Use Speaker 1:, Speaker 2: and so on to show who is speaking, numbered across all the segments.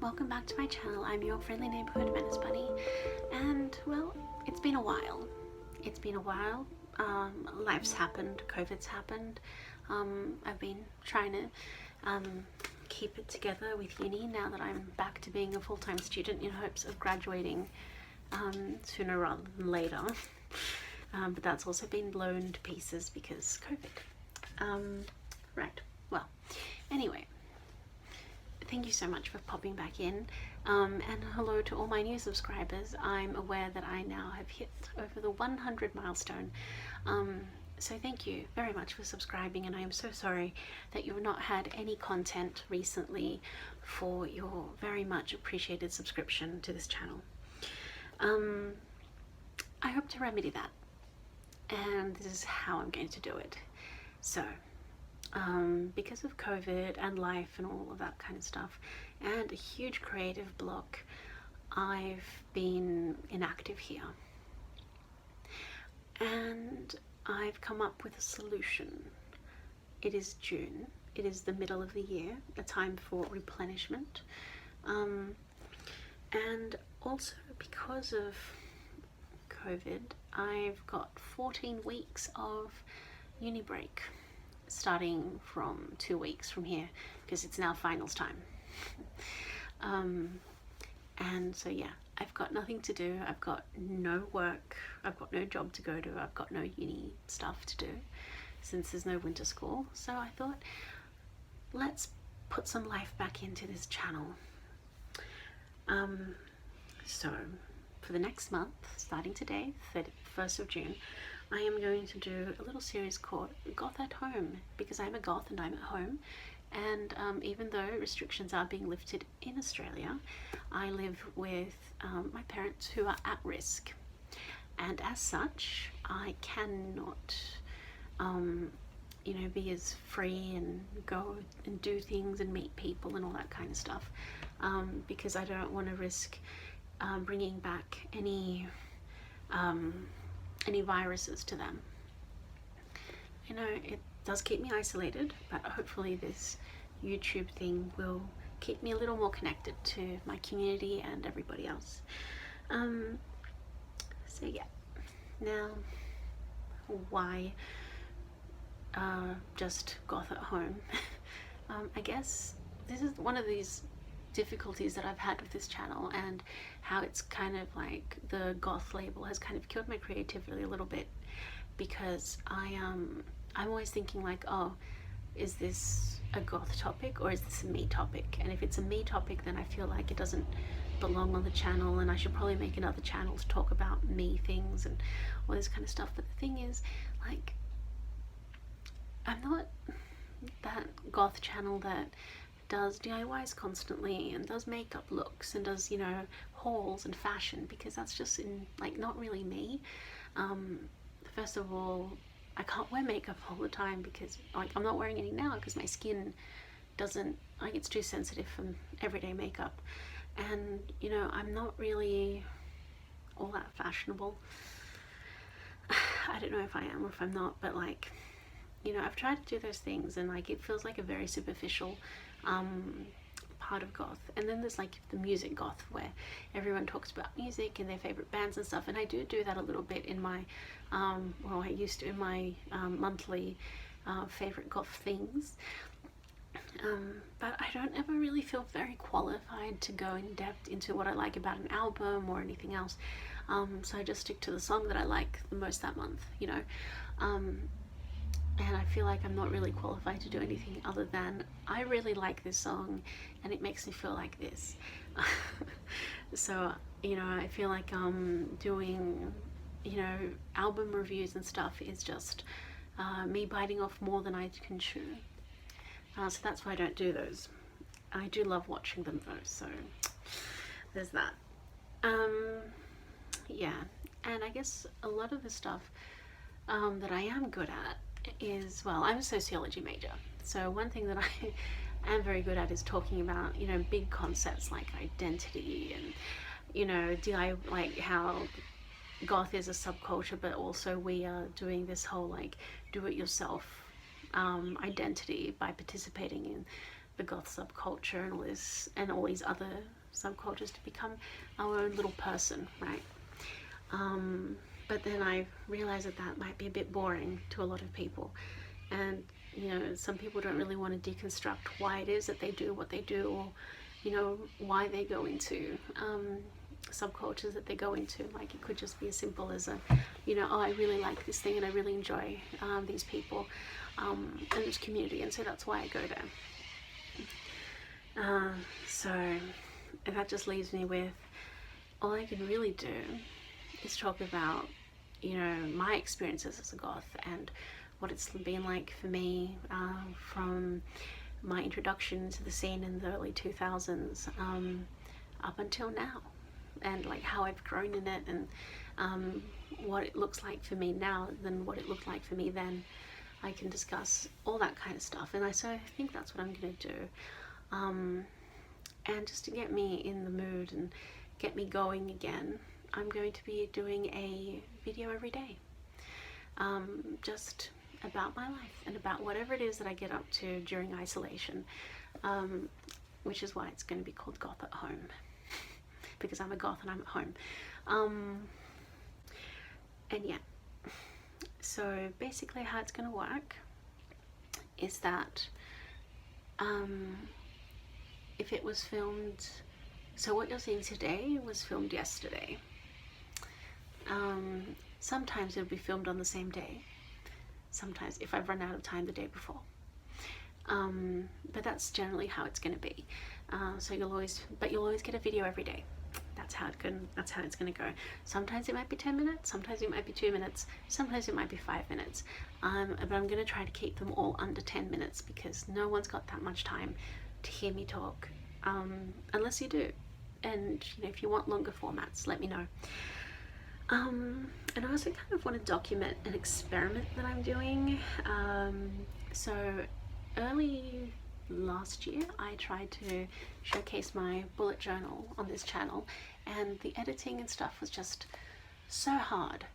Speaker 1: welcome back to my channel. I'm your friendly neighborhood Menace Bunny, and well, it's been a while. Life's happened, COVID's happened. I've been trying to keep it together with uni now that I'm back to being a full-time student in hopes of graduating sooner rather than later. But that's also been blown to pieces because COVID. Right, well, anyway, thank you so much for popping back in, and hello to all my new subscribers. I'm aware that I now have hit over the 100 milestone, so thank you very much for subscribing, and I am so sorry that you've not had any content recently for your very much appreciated subscription to this channel. I hope to remedy that, and this is how I'm going to do it. So because of COVID and life and all of that kind of stuff and a huge creative block, I've been inactive here, and I've come up with a solution. It is June, it is the middle of the year, a time for replenishment, and also because of COVID I've got 14 weeks of uni break, starting from 2 weeks from here because it's now finals time. And so yeah, I've got nothing to do, I've got no work, I've got no job to go to, I've got no uni stuff to do since there's no winter school. So I thought, let's put some life back into this channel. So for the next month, starting today, 1st of June, I am going to do a little series called Goth at Home, because I'm a goth and I'm at home, and even though restrictions are being lifted in Australia, I live with my parents who are at risk, and as such I cannot you know, be as free and go and do things and meet people and all that kind of stuff, because I don't want to risk bringing back any viruses to them. You know, it does keep me isolated, but hopefully this YouTube thing will keep me a little more connected to my community and everybody else. So yeah, now why just goth at home? I guess this is one of these difficulties that I've had with this channel, and how it's kind of like the goth label has kind of killed my creativity a little bit, because I'm always thinking like, oh, is this a goth topic or is this a me topic? And if it's a me topic, then I feel like it doesn't belong on the channel, and I should probably make another channel to talk about me things and all this kind of stuff. But the thing is, like, I'm not that goth channel that does DIYs constantly and does makeup looks and does, you know, hauls and fashion, because that's just not really me. First of all, I can't wear makeup all the time because, like, I'm not wearing any now because my skin doesn't, like, it's too sensitive for everyday makeup, and you know, I'm not really all that fashionable. I don't know if I am or if I'm not, but like, you know, I've tried to do those things and like it feels like a very superficial part of goth. And then there's like the music goth, where everyone talks about music and their favorite bands and stuff, and I do that a little bit in my well, I used to in my monthly favorite goth things, but I don't ever really feel very qualified to go in depth into what I like about an album or anything else, so I just stick to the song that I like the most that month, you know. And I feel like I'm not really qualified to do anything other than, I really like this song and it makes me feel like this. So, you know, I feel like doing, you know, album reviews and stuff is just me biting off more than I can chew. So that's why I don't do those. I do love watching them though, so there's that. Yeah, and I guess a lot of the stuff that I am good at is, well, I'm a sociology major, so one thing that I am very good at is talking about, you know, big concepts like identity and, you know, like how goth is a subculture, but also we are doing this whole like do-it-yourself identity by participating in the goth subculture and all this and all these other subcultures to become our own little person, right? But then I realized that that might be a bit boring to a lot of people, and you know, some people don't really want to deconstruct why it is that they do what they do, or you know, why they go into subcultures that they go into. Like, it could just be as simple as a, you know, oh, I really like this thing and I really enjoy these people and this community, and so that's why I go there. So that just leaves me with, all I can really do is talk about, you know, my experiences as a goth and what it's been like for me from my introduction to the scene in the early 2000s up until now, and like how I've grown in it, and what it looks like for me now than what it looked like for me then. I can discuss all that kind of stuff, and so I think that's what I'm going to do. And just to get me in the mood and get me going again, I'm going to be doing a video every day, just about my life and about whatever it is that I get up to during isolation, which is why it's going to be called Goth at Home, because I'm a goth and I'm at home. And yeah, so basically how it's going to work is that if it was filmed, so what you're seeing today was filmed yesterday. Sometimes it'll be filmed on the same day, sometimes if I've run out of time the day before, but that's generally how it's going to be. So you'll always get a video every day. That's how it's going to go. Sometimes it might be 10 minutes, sometimes it might be 2 minutes, sometimes it might be 5 minutes, but I'm going to try to keep them all under 10 minutes, because no one's got that much time to hear me talk, unless you do. And you know, if you want longer formats, let me know. And I also kind of want to document an experiment that I'm doing. So early last year I tried to showcase my bullet journal on this channel, and the editing and stuff was just so hard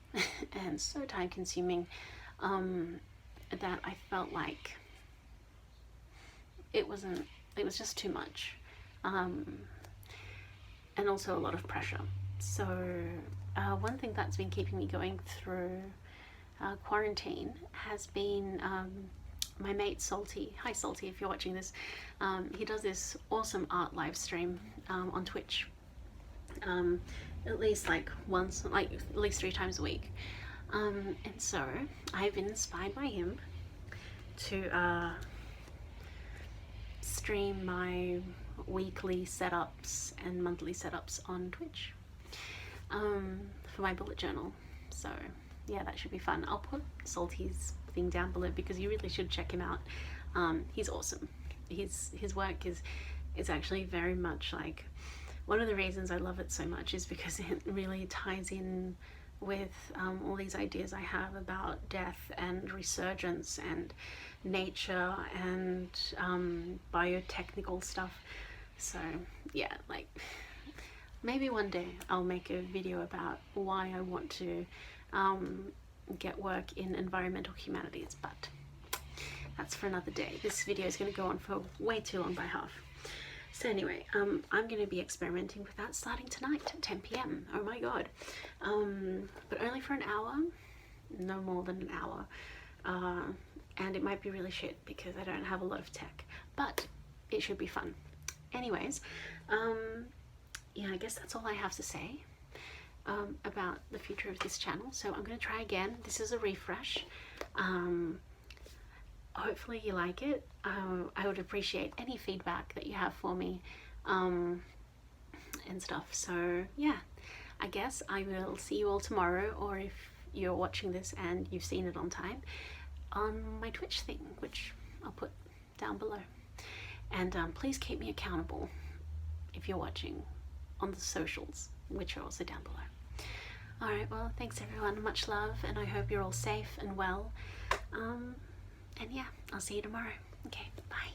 Speaker 1: and so time consuming that I felt like it was just too much, and also a lot of pressure. So one thing that's been keeping me going through quarantine has been my mate Salty. Hi Salty, if you're watching this. He does this awesome art live stream on Twitch, at least like once, like at least 3 times a week. And so I've been inspired by him to stream my weekly setups and monthly setups on Twitch for my bullet journal. So yeah, that should be fun. I'll put Salty's thing down below because you really should check him out. He's awesome. His work is actually very much like, one of the reasons I love it so much is because it really ties in with all these ideas I have about death and resurgence and nature and biotechnical stuff. So yeah, like maybe one day I'll make a video about why I want to get work in environmental humanities, but that's for another day. This video is going to go on for way too long by half. So anyway, I'm going to be experimenting with that starting tonight at 10 p.m. Oh my god. But only for an hour, no more than an hour. And it might be really shit because I don't have a lot of tech, but it should be fun. Anyways, yeah, I guess that's all I have to say about the future of this channel. So I'm going to try again. This is a refresh. Hopefully you like it. I would appreciate any feedback that you have for me and stuff. So yeah, I guess I will see you all tomorrow, or if you're watching this and you've seen it on time, on my Twitch thing, which I'll put down below. And please keep me accountable if you're watching on the socials, which are also down below. Alright, well, thanks everyone, much love, and I hope you're all safe and well. And yeah, I'll see you tomorrow. Okay, bye.